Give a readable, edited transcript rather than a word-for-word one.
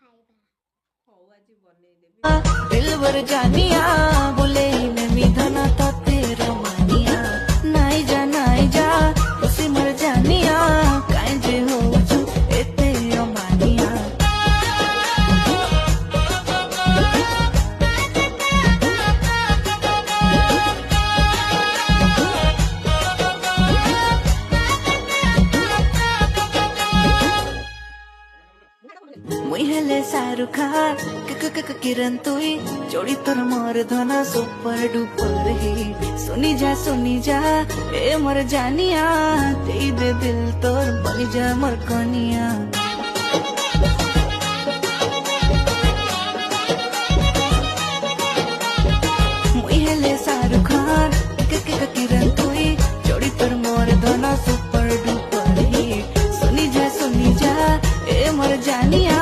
ହଉ ଆଜି ବନେଇଦେବି। दिलवर जानिया बोले नमी धना तो तेरा मानिया नाई जा उसी मर जानिया काहे जे हो छु एते अमानिया मुई हेले शाहरुख खान किरण तुई जोड़ी तोर मोर धना सुपर डुपर हिट सुनी जा ए मोर जानिया दे दे दिल तोर बनी जा मोर कनिया मुई हेले शाहरुख खान किरण तुई जोड़ी तोर मोर धना सुपर डुपर हिट सुनी जा ए मोर जानिया